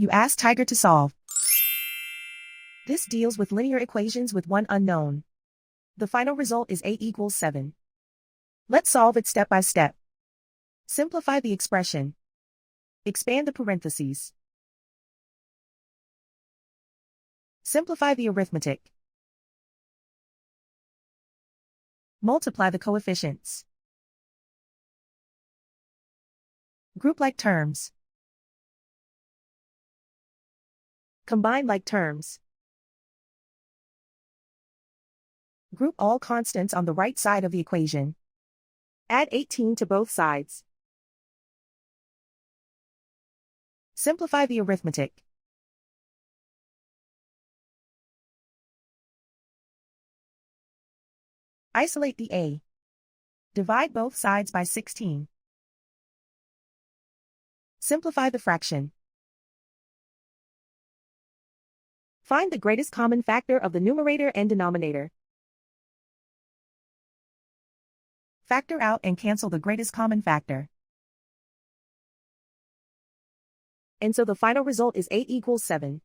You ask Tiger to solve. This deals with linear equations with one unknown. The final result is 8 equals 7. Let's solve it step by step. Simplify the expression. Expand the parentheses. Simplify the arithmetic. Multiply the coefficients. Group like terms. Combine like terms. Group all constants on the right side of the equation. Add 18 to both sides. Simplify the arithmetic. Isolate the a. Divide both sides by 16. Simplify the fraction. Find the greatest common factor of the numerator and denominator. Factor out and cancel the greatest common factor. And so the final result is 8 equals 7.